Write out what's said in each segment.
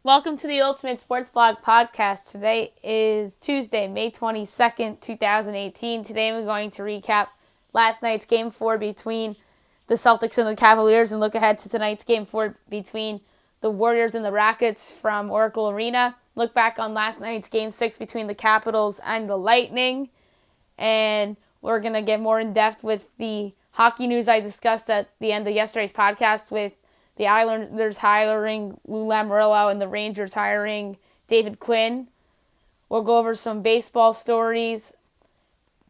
Welcome to the Ultimate Sports Blog Podcast. Today is Tuesday, May 22nd, 2018. Today we're going to recap last night's Game 4 between the Celtics and the Cavaliers and look ahead to tonight's Game 4 between the Warriors and the Rockets from Oracle Arena. Look back on last night's Game 6 between the Capitals and the Lightning. And we're going to get more in depth with the hockey news I discussed at the end of yesterday's podcast with the Islanders hiring Lou Lamoriello and the Rangers hiring David Quinn. We'll go over some baseball stories.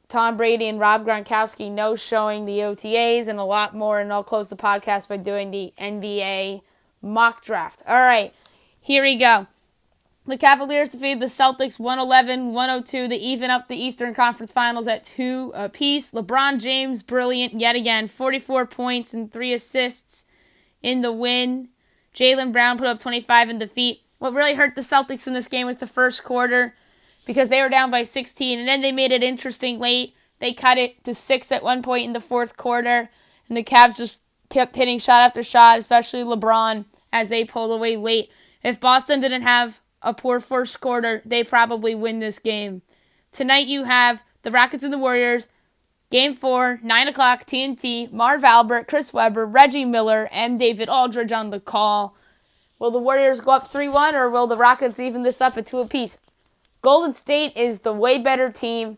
Tom Brady and Rob Gronkowski no-showing the OTAs and a lot more. And I'll close the podcast by doing the NBA mock draft. All right, here we go. The Cavaliers defeated the Celtics 111-102 to even up the Eastern Conference Finals at 2 apiece. LeBron James, brilliant yet again, 44 points and 3 assists in the win. Jaylen Brown put up 25 in defeat. What really hurt the Celtics in this game was the first quarter because they were down by 16, and then they made it interesting late. They cut it to 6 at one point in the fourth quarter, and the Cavs just kept hitting shot after shot, especially LeBron, as they pulled away late. If Boston didn't have a poor first quarter, they probably win this game. Tonight you have the Rockets and the Warriors. Game 4, 9 o'clock, TNT, Marv Albert, Chris Webber, Reggie Miller, and David Aldridge on the call. Will the Warriors go up 3-1, or will the Rockets even this up at 2 apiece? Golden State is the way better team,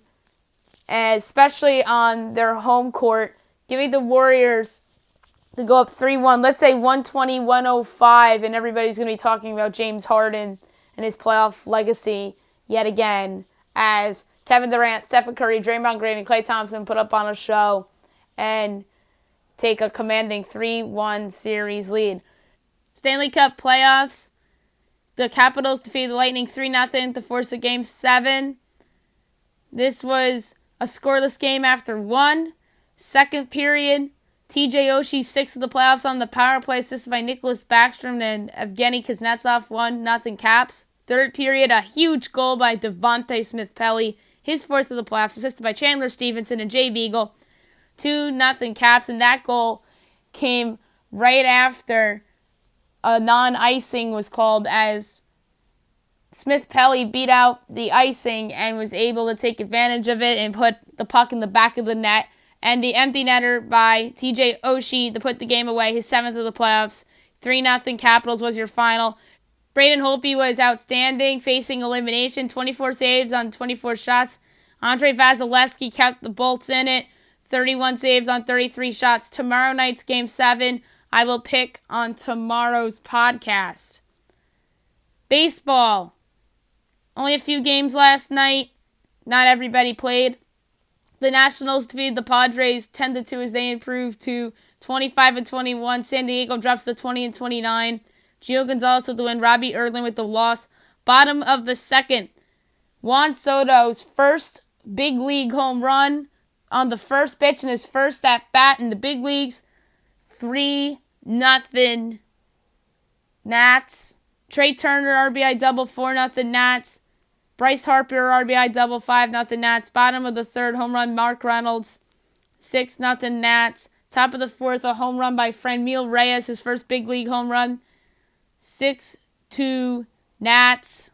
especially on their home court. Give me the Warriors to go up 3-1. Let's say 120-105, and everybody's going to be talking about James Harden and his playoff legacy yet again as Kevin Durant, Stephen Curry, Draymond Green, and Klay Thompson put up on a show and take a commanding 3-1 series lead. Stanley Cup playoffs. The Capitals defeated the Lightning 3-0 to force a Game 7. This was a scoreless game after 1. Second period, TJ Oshie, 6th of the playoffs on the power play, assisted by Nicholas Backstrom and Evgeny Kuznetsov, 1-0 Caps. Third period, a huge goal by Devontae Smith-Pelly, his 4th of the playoffs, assisted by Chandler Stevenson and Jay Beagle. 2-0 Caps, and that goal came right after a non-icing was called as Smith-Pelly beat out the icing and was able to take advantage of it and put the puck in the back of the net. And the empty netter by TJ Oshie to put the game away, his 7th of the playoffs. 3-0 Capitals was your final. Braden Holtby was outstanding, facing elimination, 24 saves on 24 shots. Andrei Vasilevsky kept the bolts in it, 31 saves on 33 shots. Tomorrow night's Game 7, I will pick on tomorrow's podcast. Baseball. Only a few games last night. Not everybody played. The Nationals defeated the Padres 10-2 as they improved to 25-21. San Diego drops to 20-29. Gio Gonzalez with the win. Robbie Erlin with the loss. Bottom of the second. Juan Soto's first big league home run on the first pitch in his first at bat in the big leagues. 3-0 Nats. Trey Turner RBI double, 4-0 Nats. Bryce Harper RBI double, 5-0 Nats. Bottom of the third, home run Mark Reynolds, 6-0 Nats. Top of the fourth, a home run by Franmil Reyes, his first big league home run, 6-2 Nats.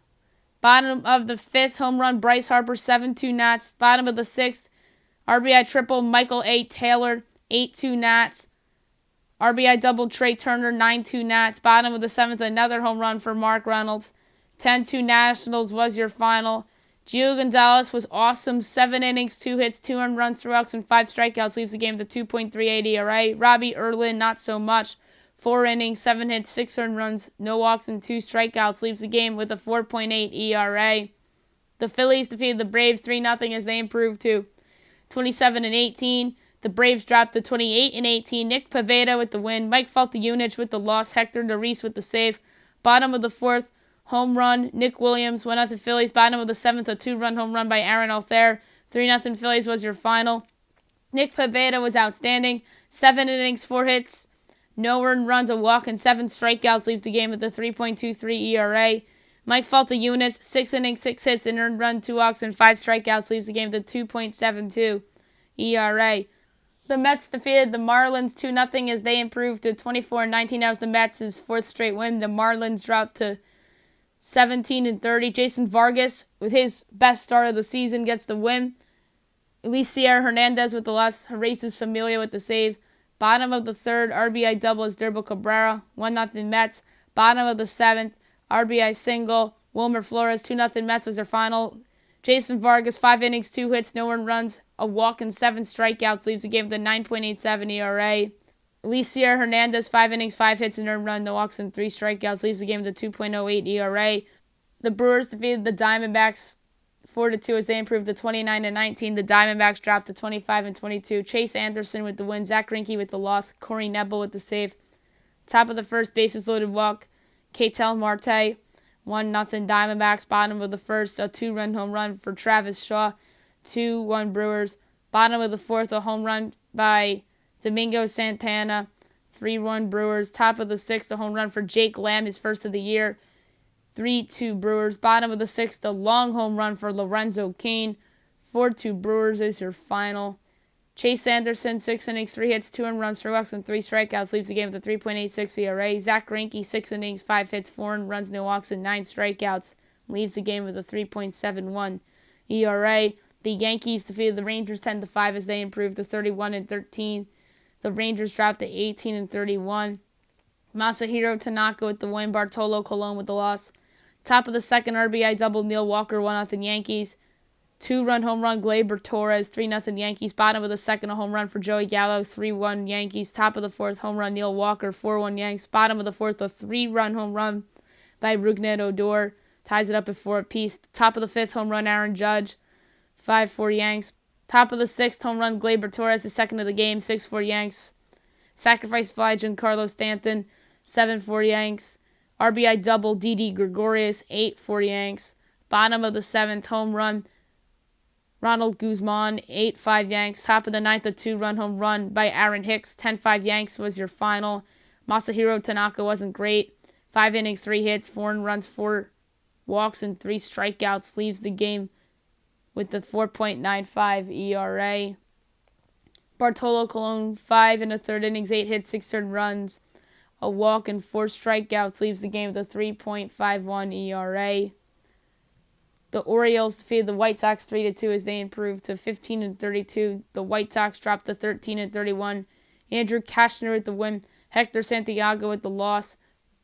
Bottom of the fifth, home run Bryce Harper, 7-2 Nats. Bottom of the sixth, RBI triple Michael A. Taylor, 8-2 Nats. RBI double Trey Turner, 9-2 Nats. Bottom of the seventh, another home run for Mark Reynolds. 10-2 Nationals was your final. Gio Gonzalez was awesome. 7 innings, 2 hits, 2 earned runs, 3 walks, and 5 strikeouts. Leaves the game with a 2.38 ERA. Robbie Erlin, not so much. 4 innings, 7 hits, 6 earned runs, no walks, and 2 strikeouts. Leaves the game with a 4.8 ERA. The Phillies defeated the Braves 3-0 as they improved to 27-18. The Braves dropped to 28-18. Nick Pivetta with the win. Mike Faltiunich with the loss. Hector Neris with the save. Bottom of the fourth, home run Nick Williams, 1-0 Phillies. Bottom of the seventh, a 2-run home run by Aaron Altherr. 3-0 Phillies was your final. Nick Pivetta was outstanding. 7 innings, 4 hits, no earned runs, a walk, and 7 strikeouts. Leaves the game with a 3.23 ERA. Mike Faltiunich, 6 innings, 6 hits, an earned run, 2 walks, and 5 strikeouts. Leaves the game with a 2.72 ERA. The Mets defeated the Marlins 2-0 as they improved to 24-19. That was the Mets' fourth straight win. The Marlins dropped to 17-30. Jason Vargas, with his best start of the season, gets the win. Eliezer Hernandez with the loss. Jesus Familia with the save. Bottom of the third, RBI double is Durbo Cabrera. 1-0 Mets. Bottom of the seventh, RBI single. Wilmer Flores. 2-0 Mets was their final. Jason Vargas, 5 innings, 2 hits, no earned runs, a walk, and 7 strikeouts leaves the game with a 9.87 ERA. Eliezer Hernandez, 5 innings, 5 hits, and earned run, no walks, and 3 strikeouts leaves the game with a 2.08 ERA. The Brewers defeated the Diamondbacks 4-2 as they improved to 29-19. The Diamondbacks dropped to 25-22. Chase Anderson with the win. Zach Greinke with the loss. Corey Nebel with the save. Top of the first, bases loaded walk. Ketel Marte. 1-0 Diamondbacks. Bottom of the first, a 2-run home run for Travis Shaw. 2-1 Brewers. Bottom of the fourth, a home run by Domingo Santana. 3-1 Brewers. Top of the sixth, a home run for Jake Lamb, his first of the year. 3-2 Brewers. Bottom of the sixth, a long home run for Lorenzo Cain. 4-2 Brewers is your final. Chase Anderson, 6 innings, 3 hits, 2 earned runs, 3 walks, and 3 strikeouts, leaves the game with a 3.86 ERA. Zach Greinke, 6 innings, 5 hits, 4 earned runs, no walks, and 9 strikeouts, leaves the game with a 3.71 ERA. The Yankees defeated the Rangers 10-5 as they improved to 31-13. The Rangers dropped to 18-31. Masahiro Tanaka with the win. Bartolo Colon with the loss. Top of the second, RBI double Neil Walker, 1-0 Yankees. 2-run home run Gleyber Torres, 3-0 Yankees. Bottom of the second, a home run for Joey Gallo, 3-1 Yankees. Top of the fourth, home run Neil Walker, 4-1 Yanks. Bottom of the fourth, a 3-run home run by Rougned Odor, ties it up at 4 apiece. Top of the fifth, home run Aaron Judge, 5-4 Yanks. Top of the sixth, home run Gleyber Torres, the second of the game, 6-4 Yanks. Sacrifice fly Giancarlo Stanton, 7-4 Yanks. RBI double Didi Gregorius, 8-4 Yanks. Bottom of the seventh, home run Ronald Guzman, 8-5 Yanks. Top of the ninth, a 2-run home run by Aaron Hicks, 10-5 Yanks was your final. Masahiro Tanaka wasn't great. 5 innings, 3 hits, 4 earned runs, 4 walks, and 3 strikeouts, leaves the game with the 4.95 ERA. Bartolo Colon, 5 in the third innings, 8 hits, 6 earned runs, a walk, and 4 strikeouts, leaves the game with a 3.51 ERA. The Orioles defeated the White Sox 3-2 as they improved to 15-32. The White Sox dropped to 13-31. Andrew Kashner with the win. Hector Santiago with the loss.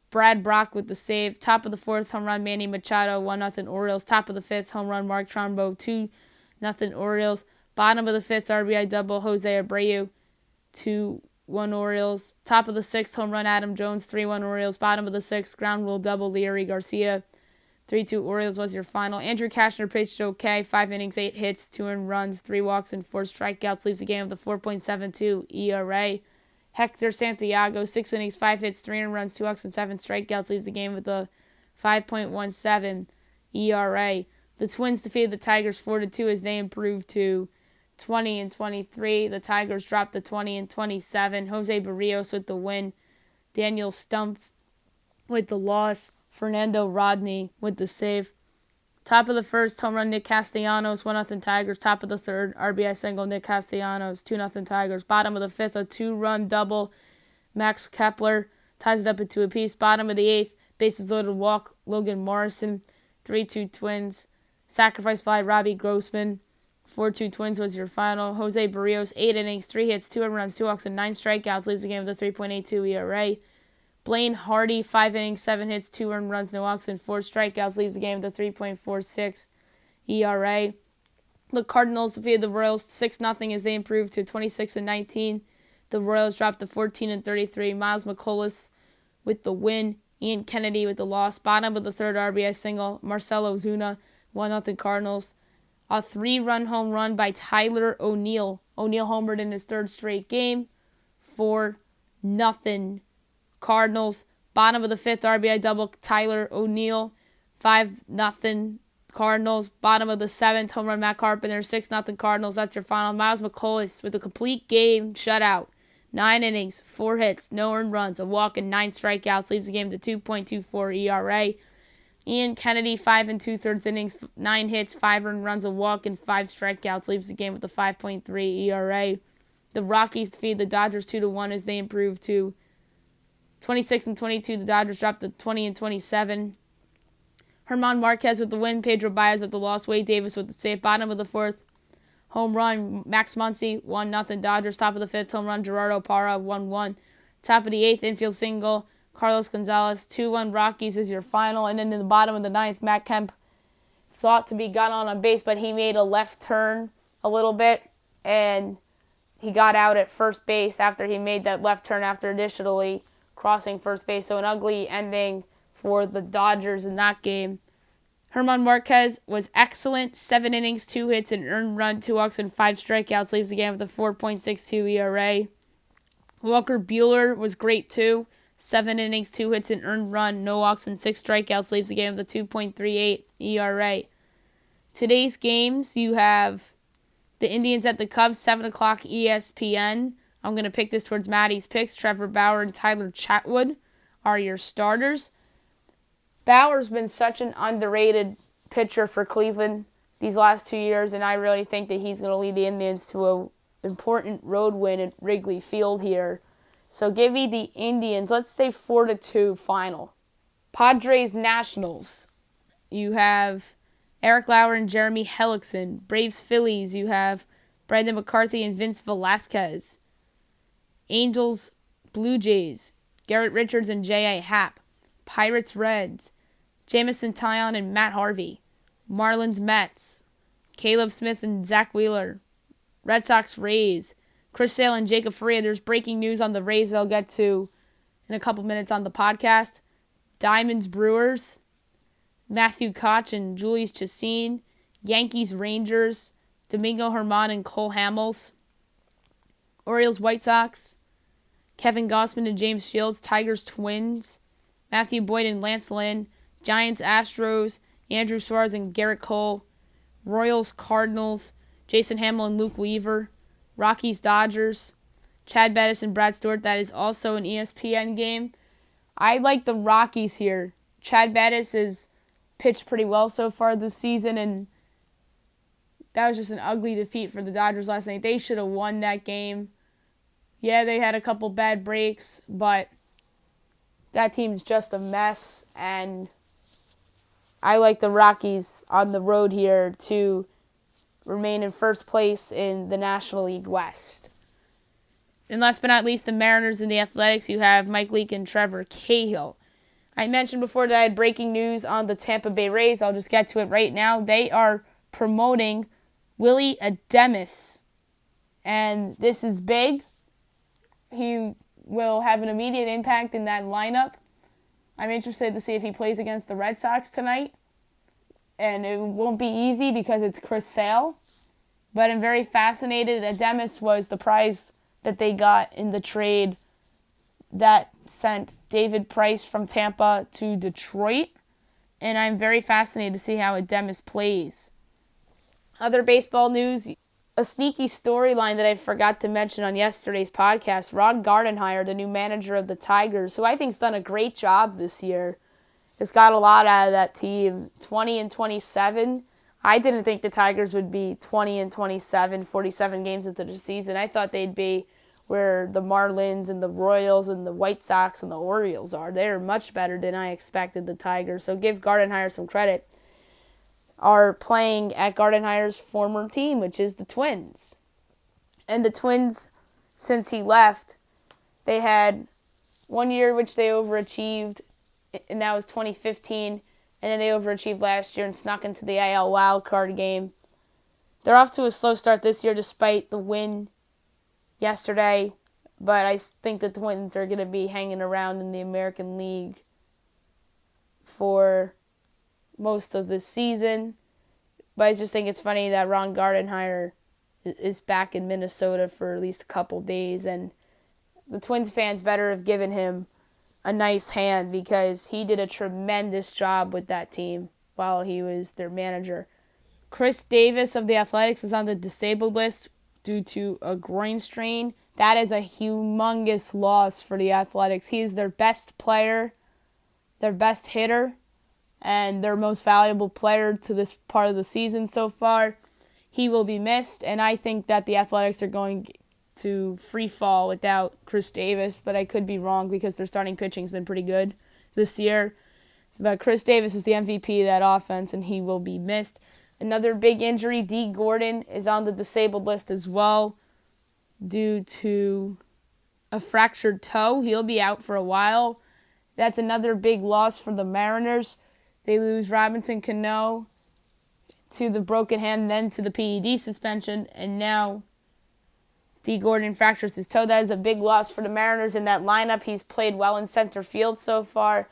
Brad Brock with the save. Top of the fourth, home run Manny Machado, 1-0 Orioles. Top of the fifth, home run Mark Trumbo, 2-0 Orioles. Bottom of the fifth, RBI double Jose Abreu, 2-1 Orioles. Top of the sixth, home run Adam Jones, 3-1 Orioles. Bottom of the sixth, ground rule double Leary Garcia, 3-2 Orioles was your final. Andrew Kashner pitched okay. 5 innings, 8 hits, 2 earned runs, 3 walks, and 4 strikeouts. Leaves the game with a 4.72 ERA. Hector Santiago, 6 innings, 5 hits, 3 earned runs, 2 walks, and 7 strikeouts. Leaves the game with a 5.17 ERA. The Twins defeated the Tigers 4-2 as they improved to 20-23. The Tigers dropped to 20-27. Jose Barrios with the win. Daniel Stumpf with the loss. Fernando Rodney with the save. Top of the first, home run Nick Castellanos, 1-0 Tigers. Top of the third, RBI single Nick Castellanos, 2-0 Tigers. Bottom of the fifth, a 2-run double Max Kepler, ties it up at 2 apiece. Bottom of the eighth, bases loaded walk Logan Morrison, 3-2 Twins. Sacrifice fly Robbie Grossman, 4-2 Twins was your final. Jose Barrios, 8 innings, 3 hits, 2 earned runs, 2 walks, and 9 strikeouts, leaves the game with a 3.82 ERA. Blaine Hardy, 5 innings, 7 hits, 2 earned runs, no walks, and 4 strikeouts, leaves the game with a 3.46 ERA. The Cardinals defeated the Royals 6-0 as they improved to 26-19. The Royals dropped to 14-33. Miles McCollum with the win. Ian Kennedy with the loss. Bottom of the third, RBI single Marcell Ozuna, 1-0 Cardinals. A 3-run home run by Tyler O'Neill. O'Neill homered in his third straight game. 4-0 Cardinals. Bottom of the fifth, RBI double Tyler O'Neill, 5-0 Cardinals. Bottom of the seventh, home run Matt Carpenter, 6-0 Cardinals. That's your final. Miles McCollum with a complete game shutout. 9 innings, 4 hits, no earned runs, a walk, and 9 strikeouts. Leaves the game to 2.24 ERA. Ian Kennedy, 5 2/3 innings, 9 hits, 5 earned runs, a walk, and 5 strikeouts. Leaves the game with a 5.3 ERA. The Rockies defeated the Dodgers 2-1 as they improved to 26-22. The Dodgers dropped to 20-27. German Marquez with the win, Pedro Baez with the loss, Wade Davis with the save. Bottom of the fourth, home run, Max Muncy, 1-0 Dodgers. Top of the fifth, home run, Gerardo Parra, 1-1. Top of the eighth, infield single, Carlos Gonzalez, 2-1 Rockies is your final. And then in the bottom of the ninth, Matt Kemp thought to be got on base, but he made a left turn a little bit, and he got out at first base after he made that left turn after initially crossing first base. So an ugly ending for the Dodgers in that game. German Marquez was excellent. 7 innings, 2 hits, an earned run, 2 walks, and 5 strikeouts. Leaves the game with a 4.62 ERA. Walker Buehler was great too. 7 innings, 2 hits, an earned run, no walks, and 6 strikeouts. Leaves the game with a 2.38 ERA. Today's games, you have the Indians at the Cubs, 7 o'clock ESPN. I'm going to pick this towards Maddie's picks. Trevor Bauer and Tyler Chatwood are your starters. Bauer's been such an underrated pitcher for Cleveland these last 2 years, and I really think that he's going to lead the Indians to an important road win at Wrigley Field here. So give me the Indians. Let's say 4-2 final. Padres Nationals. You have Eric Lauer and Jeremy Hellickson. Braves Phillies. You have Brandon McCarthy and Vince Velasquez. Angels Blue Jays. Garrett Richards and J.A. Happ. Pirates Reds. Jamison Tyon and Matt Harvey. Marlins Mets. Caleb Smith and Zach Wheeler. Red Sox Rays. Chris Sale and Jacob Faria. There's breaking news on the Rays that I'll get to in a couple minutes on the podcast. Diamonds Brewers. Matthew Koch and Julius Chassin. Yankees Rangers. Domingo Germán and Cole Hamels. Orioles White Sox. Kevin Gausman and James Shields. Tigers Twins. Matthew Boyd and Lance Lynn. Giants Astros. Andrew Suarez and Garrett Cole. Royals Cardinals. Jason Hamill and Luke Weaver. Rockies Dodgers. Chad Bettis and Brad Stewart. That is also an ESPN game. I like the Rockies here. Chad Bettis has pitched pretty well so far this season, and that was just an ugly defeat for the Dodgers last night. They should have won that game. Yeah, they had a couple bad breaks, but that team's just a mess, and I like the Rockies on the road here to remain in first place in the National League West. And last but not least, the Mariners and the Athletics. You have Mike Leake and Trevor Cahill. I mentioned before that I had breaking news on the Tampa Bay Rays. I'll just get to it right now. They are promoting Willie Adames, and this is big. He will have an immediate impact in that lineup. I'm interested to see if he plays against the Red Sox tonight. And it won't be easy because it's Chris Sale. But I'm very fascinated. Adames was the prize that they got in the trade that sent David Price from Tampa to Detroit. And I'm very fascinated to see how Adames plays. Other baseball news, a sneaky storyline that I forgot to mention on yesterday's podcast. Ron Gardenhire, the new manager of the Tigers, who I think's done a great job this year, has got a lot out of that team. 20-27. I didn't think the Tigers would be 20-27, 47 games into the season. I thought they'd be where the Marlins and the Royals and the White Sox and the Orioles are. They're much better than I expected, the Tigers. So give Gardenhire some credit. Are playing at Gardenhire's former team, which is the Twins. And the Twins, since he left, they had 1 year which they overachieved, and that was 2015, and then they overachieved last year and snuck into the AL wildcard game. They're off to a slow start this year despite the win yesterday, but I think the Twins are going to be hanging around in the American League for most of this season. But I just think it's funny that Ron Gardenhire is back in Minnesota for at least a couple days, and the Twins fans better have given him a nice hand because he did a tremendous job with that team while he was their manager. Chris Davis of the Athletics is on the disabled list due to a groin strain. That is a humongous loss for the Athletics. He is their best player, their best hitter, and their most valuable player to this part of the season so far. He will be missed, and I think that the Athletics are going to free fall without Chris Davis, but I could be wrong because their starting pitching's been pretty good this year. But Chris Davis is the MVP of that offense, and he will be missed. Another big injury, D. Gordon is on the disabled list as well due to a fractured toe. He'll be out for a while. That's another big loss for the Mariners. They lose Robinson Cano to the broken hand, then to the PED suspension, and now D. Gordon fractures his toe. That is a big loss for the Mariners in that lineup. He's played well in center field so far.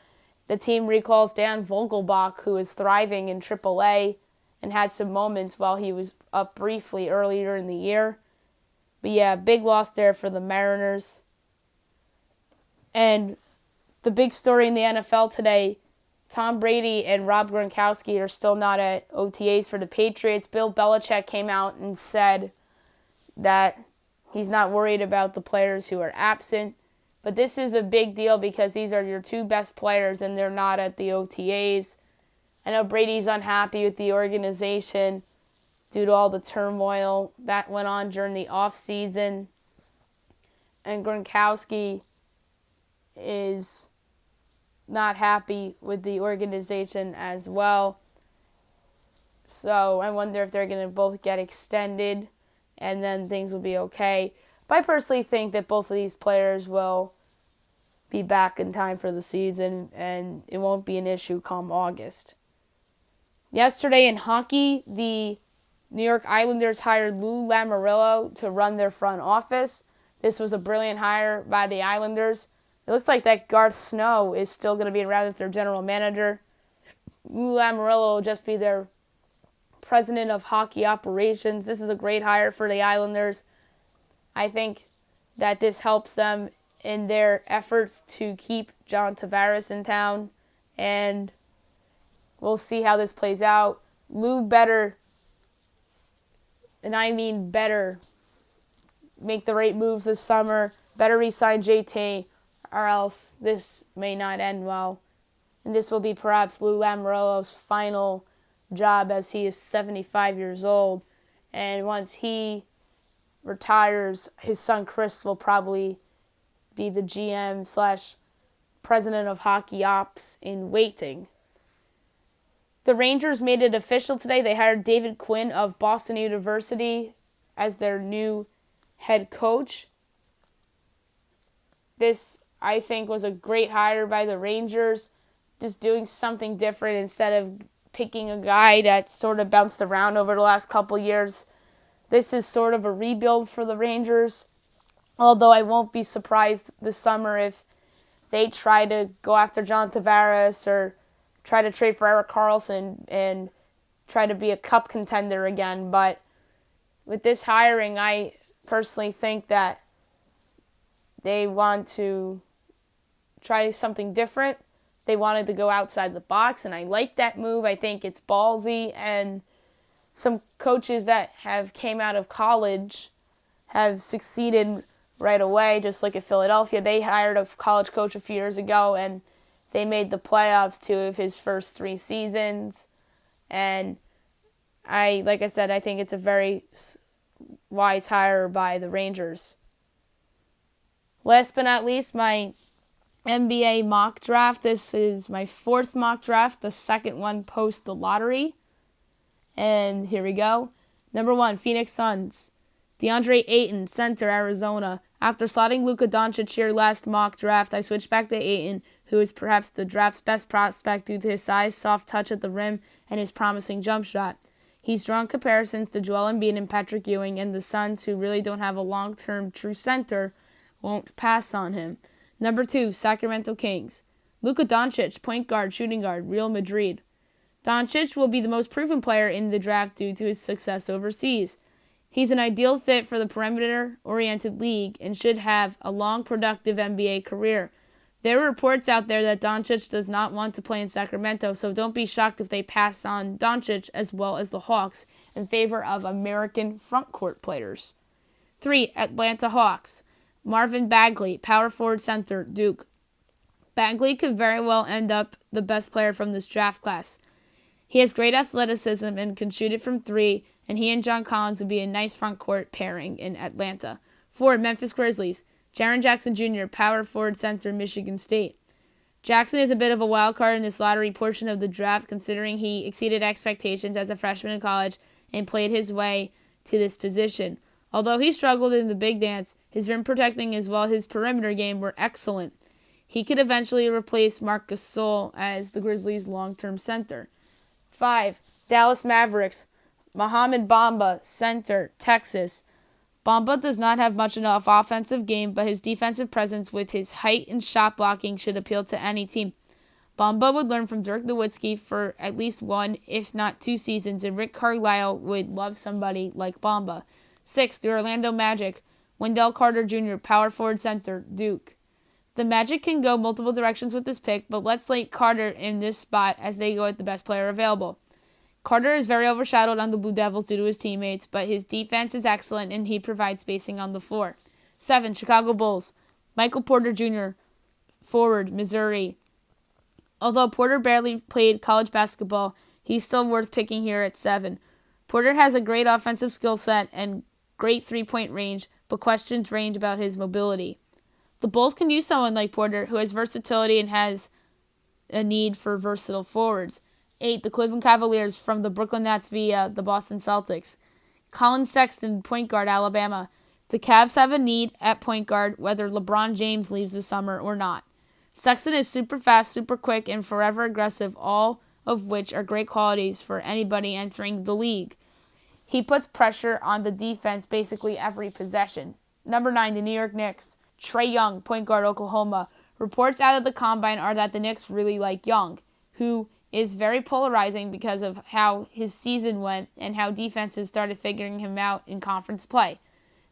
The team recalls Dan Vogelbach, who is thriving in AAA and had some moments while he was up briefly earlier in the year. But yeah, big loss there for the Mariners. And the big story in the NFL today, Tom Brady and Rob Gronkowski are still not at OTAs for the Patriots. Bill Belichick came out and said that he's not worried about the players who are absent. But this is a big deal because these are your two best players and they're not at the OTAs. I know Brady's unhappy with the organization due to all the turmoil that went on during the offseason. And Gronkowski is not happy with the organization as well. So I wonder if they're going to both get extended and then things will be okay. But I personally think that both of these players will be back in time for the season and it won't be an issue come August. Yesterday in hockey, the New York Islanders hired Lou Lamoriello to run their front office. This was a brilliant hire by the Islanders. It looks like that Garth Snow is still going to be around as their general manager. Lou Lamoriello will just be their president of hockey operations. This is a great hire for the Islanders. I think that this helps them in their efforts to keep John Tavares in town, and we'll see how this plays out. Lou better, and I mean better, make the right moves this summer, better re-sign JT, or else this may not end well. And this will be perhaps Lou Lamoriello's final job as he is 75 years old. And once he retires, his son Chris will probably be the GM / president of hockey ops in waiting. The Rangers made it official today. They hired David Quinn of Boston University as their new head coach. This, I think, was a great hire by the Rangers, just doing something different instead of picking a guy that sort of bounced around over the last couple years. This is sort of a rebuild for the Rangers, although I won't be surprised this summer if they try to go after John Tavares or try to trade for Erik Karlsson and try to be a cup contender again. But with this hiring, I personally think that they want to try something different. They wanted to go outside the box, and I like that move. I think it's ballsy, and some coaches that have came out of college have succeeded right away, just like at Philadelphia. They hired a college coach a few years ago, and they made the playoffs 2 of his first 3 seasons. And like I said, I think it's a very wise hire by the Rangers. Last but not least, my NBA mock draft. This is my 4th mock draft, the second one post the lottery. And here we go. Number 1, Phoenix Suns. DeAndre Ayton, center, Arizona. After slotting Luka Doncic here last mock draft, I switched back to Ayton, who is perhaps the draft's best prospect due to his size, soft touch at the rim, and his promising jump shot. He's drawn comparisons to Joel Embiid and Patrick Ewing, and the Suns, who really don't have a long-term true center, won't pass on him. Number 2, Sacramento Kings. Luka Doncic, point guard, shooting guard, Real Madrid. Doncic will be the most proven player in the draft due to his success overseas. He's an ideal fit for the perimeter-oriented league and should have a long, productive NBA career. There are reports out there that Doncic does not want to play in Sacramento, so don't be shocked if they pass on Doncic as well as the Hawks in favor of American frontcourt players. 3, Atlanta Hawks. Marvin Bagley, power forward center, Duke. Bagley could very well end up the best player from this draft class. He has great athleticism and can shoot it from 3, and he and John Collins would be a nice front court pairing in Atlanta. 4, Memphis Grizzlies. Jaren Jackson Jr., power forward center, Michigan State. Jackson is a bit of a wild card in this lottery portion of the draft, considering he exceeded expectations as a freshman in college and played his way to this position. Although he struggled in the big dance, his rim protecting as well as his perimeter game were excellent. He could eventually replace Marc Gasol as the Grizzlies' long-term center. 5. Dallas Mavericks. Mohamed Bamba, center, Texas. Bamba does not have much enough offensive game, but his defensive presence with his height and shot blocking should appeal to any team. Bamba would learn from Dirk Nowitzki for at least 1, if not 2 seasons, and Rick Carlisle would love somebody like Bamba. 6. The Orlando Magic. Wendell Carter Jr., power forward center, Duke. The Magic can go multiple directions with this pick, but let's slate Carter in this spot as they go with the best player available. Carter is very overshadowed on the Blue Devils due to his teammates, but his defense is excellent and he provides spacing on the floor. 7. Chicago Bulls. Michael Porter Jr., forward, Missouri. Although Porter barely played college basketball, he's still worth picking here at 7. Porter has a great offensive skill set and great three-point range, but questions range about his mobility. The Bulls can use someone like Porter who has versatility and has a need for versatile forwards. 8. The Cleveland Cavaliers from the Brooklyn Nets via the Boston Celtics. Colin Sexton, point guard, Alabama. The Cavs have a need at point guard whether LeBron James leaves this summer or not. Sexton is super fast, super quick, and forever aggressive, all of which are great qualities for anybody entering the league. He puts pressure on the defense basically every possession. Number 9, the New York Knicks. Trae Young, point guard, Oklahoma. Reports out of the Combine are that the Knicks really like Young, who is very polarizing because of how his season went and how defenses started figuring him out in conference play.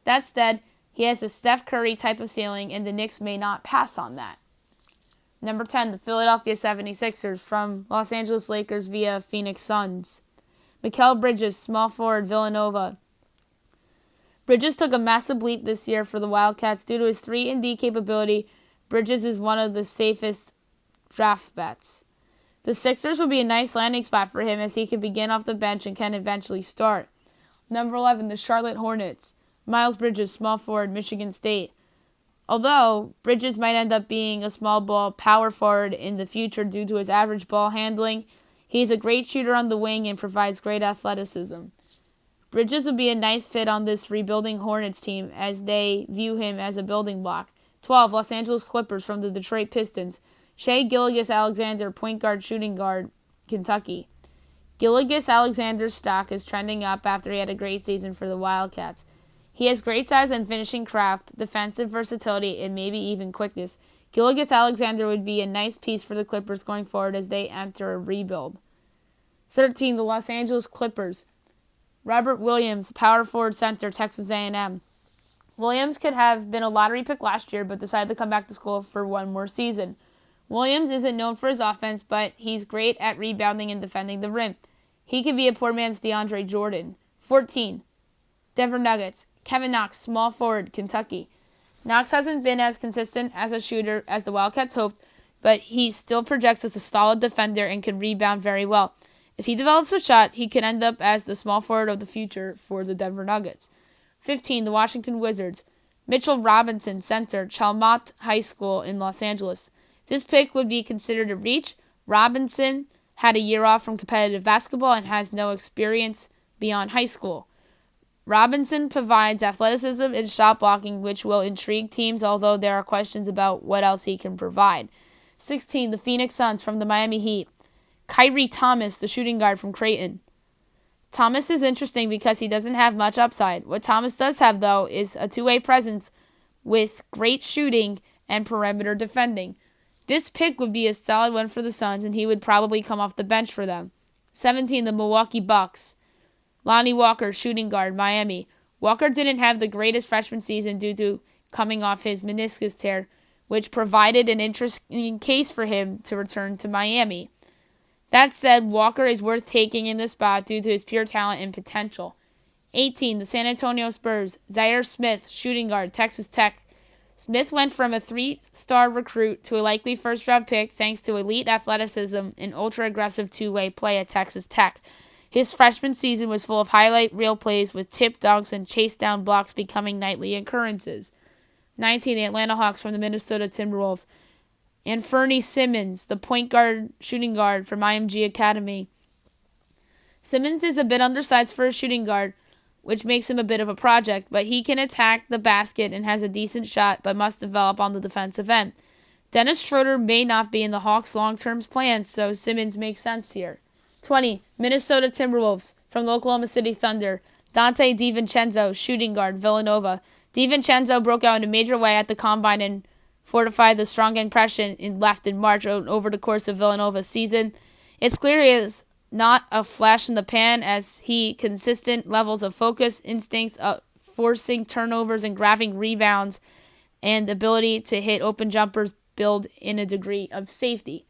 That said, he has a Steph Curry type of ceiling, and the Knicks may not pass on that. Number 10, the Philadelphia 76ers from Los Angeles Lakers via Phoenix Suns. Mikal Bridges, small forward, Villanova. Bridges took a massive leap this year for the Wildcats due to his 3-and-D capability. Bridges is one of the safest draft bets. The Sixers would be a nice landing spot for him as he can begin off the bench and can eventually start. Number 11, the Charlotte Hornets. Miles Bridges, small forward, Michigan State. Although Bridges might end up being a small ball power forward in the future due to his average ball handling, he is a great shooter on the wing and provides great athleticism. Bridges would be a nice fit on this rebuilding Hornets team as they view him as a building block. 12. Los Angeles Clippers from the Detroit Pistons. Shai Gilgeous-Alexander, point guard, shooting guard, Kentucky. Gilgeous-Alexander's stock is trending up after he had a great season for the Wildcats. He has great size and finishing craft, defensive versatility, and maybe even quickness. Gilgeous-Alexander would be a nice piece for the Clippers going forward as they enter a rebuild. 13. The Los Angeles Clippers. Robert Williams, power forward center, Texas A&M. Williams could have been a lottery pick last year, but decided to come back to school for one more season. Williams isn't known for his offense, but he's great at rebounding and defending the rim. He could be a poor man's DeAndre Jordan. 14. Denver Nuggets. Kevin Knox, small forward, Kentucky. Knox hasn't been as consistent as a shooter as the Wildcats hoped, but he still projects as a solid defender and can rebound very well. If he develops a shot, he could end up as the small forward of the future for the Denver Nuggets. 15. The Washington Wizards. Mitchell Robinson, center, Chalmette High School in Los Angeles. This pick would be considered a reach. Robinson had a year off from competitive basketball and has no experience beyond high school. Robinson provides athleticism and shot blocking, which will intrigue teams, although there are questions about what else he can provide. 16. The Phoenix Suns from the Miami Heat. Kyrie Thomas, the shooting guard from Creighton. Thomas is interesting because he doesn't have much upside. What Thomas does have, though, is a two-way presence with great shooting and perimeter defending. This pick would be a solid one for the Suns, and he would probably come off the bench for them. 17. The Milwaukee Bucks. Lonnie Walker, shooting guard, Miami. Walker didn't have the greatest freshman season due to coming off his meniscus tear, which provided an interesting case for him to return to Miami. That said, Walker is worth taking in this spot due to his pure talent and potential. 18. The San Antonio Spurs. Zaire Smith, shooting guard, Texas Tech. Smith went from a 3-star recruit to a likely first-round pick thanks to elite athleticism and ultra-aggressive two-way play at Texas Tech. His freshman season was full of highlight reel plays with tip dunks and chase-down blocks becoming nightly occurrences. 19. The Atlanta Hawks from the Minnesota Timberwolves. and Fernie Simmons, the point guard, shooting guard from IMG Academy. Simmons is a bit undersized for a shooting guard, which makes him a bit of a project, but he can attack the basket and has a decent shot, but must develop on the defensive end. Dennis Schroeder may not be in the Hawks' long-term plans, so Simmons makes sense here. 20. Minnesota Timberwolves from the Oklahoma City Thunder. Dante DiVincenzo, shooting guard, Villanova. DiVincenzo broke out in a major way at the Combine and fortified the strong impression left in March over the course of Villanova's season. It's clear he is not a flash in the pan as he consistent levels of focus, instincts of forcing turnovers and grabbing rebounds, and ability to hit open jumpers build in a degree of safety.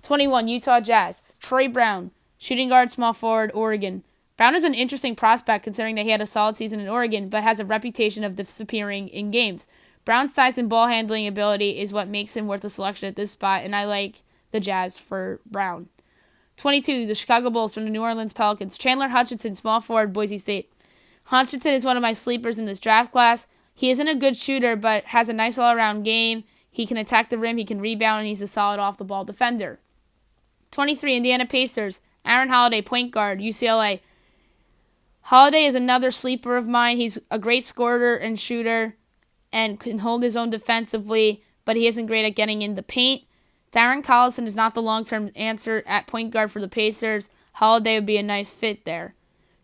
21. Utah Jazz. Troy Brown, shooting guard, small forward, Oregon. Brown is an interesting prospect considering that he had a solid season in Oregon, but has a reputation of disappearing in games. Brown's size and ball handling ability is what makes him worth a selection at this spot, and I like the Jazz for Brown. 22. The Chicago Bulls from the New Orleans Pelicans. Chandler Hutchinson, small forward, Boise State. Hutchinson is one of my sleepers in this draft class. He isn't a good shooter, but has a nice all-around game. He can attack the rim, he can rebound, and he's a solid off-the-ball defender. 23. Indiana Pacers. Aaron Holiday, point guard, UCLA. Holiday is another sleeper of mine. He's a great scorer and shooter and can hold his own defensively, but he isn't great at getting in the paint. Darren Collison is not the long-term answer at point guard for the Pacers. Holiday would be a nice fit there.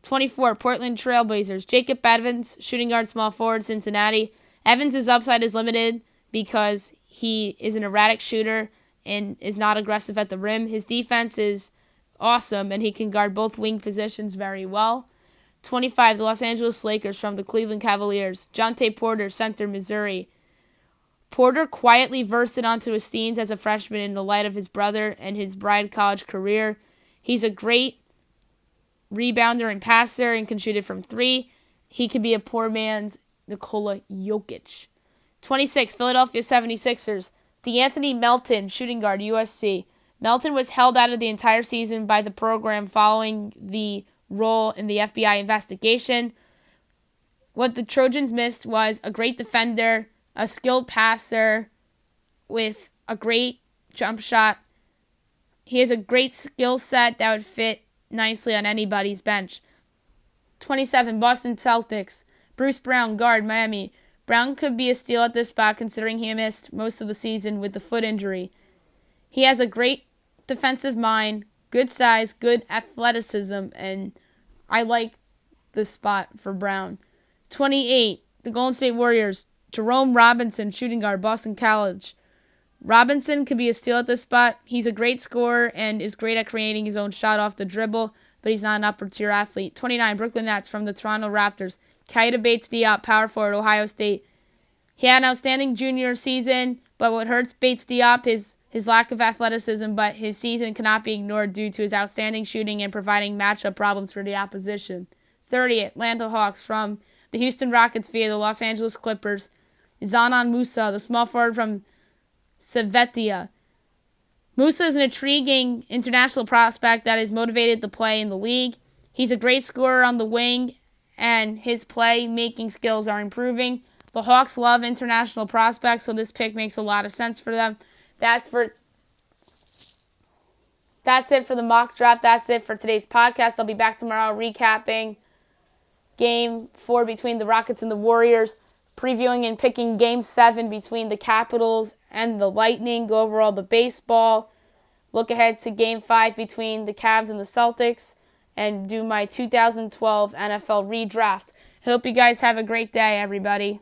24. Portland Trailblazers. Jacob Evans, shooting guard, small forward, Cincinnati. Evans' upside is limited because he is an erratic shooter and is not aggressive at the rim. His defense is awesome, and he can guard both wing positions very well. 25. The Los Angeles Lakers from the Cleveland Cavaliers. Jonte Porter, center, Missouri. Porter quietly versed onto his teens as a freshman in the light of his brother and his Bryan college career. He's a great rebounder and passer and can shoot it from three. He could be a poor man's Nikola Jokic. 26. Philadelphia 76ers. DeAnthony Melton, shooting guard, USC. Melton was held out of the entire season by the program following the role in the FBI investigation. What the Trojans missed was a great defender, a skilled passer with a great jump shot. He has a great skill set that would fit nicely on anybody's bench. 27. Boston Celtics. Bruce Brown, guard, Miami. Brown could be a steal at this spot considering he missed most of the season with the foot injury. He has a great defensive mind, good size, good athleticism, and I like the spot for Brown. 28. The Golden State Warriors. Jerome Robinson, shooting guard, Boston College. Robinson could be a steal at this spot. He's a great scorer and is great at creating his own shot off the dribble, but he's not an upper-tier athlete. 29. Brooklyn Nets from the Toronto Raptors. Keita Bates-Diop, power forward, Ohio State. He had an outstanding junior season, but what hurts Bates-Diop is his lack of athleticism, but his season cannot be ignored due to his outstanding shooting and providing matchup problems for the opposition. 30. Atlanta Hawks from the Houston Rockets via the Los Angeles Clippers. Zanan Musa, the small forward from Svettia. Musa is an intriguing international prospect that is motivated to play in the league. He's a great scorer on the wing, and his play-making skills are improving. The Hawks love international prospects, so this pick makes a lot of sense for them. That's it for the mock draft. That's it for today's podcast. I'll be back tomorrow recapping Game 4 between the Rockets and the Warriors, previewing and picking Game 7 between the Capitals and the Lightning, go over all the baseball, look ahead to Game 5 between the Cavs and the Celtics, and do my 2012 NFL redraft. I hope you guys have a great day, everybody.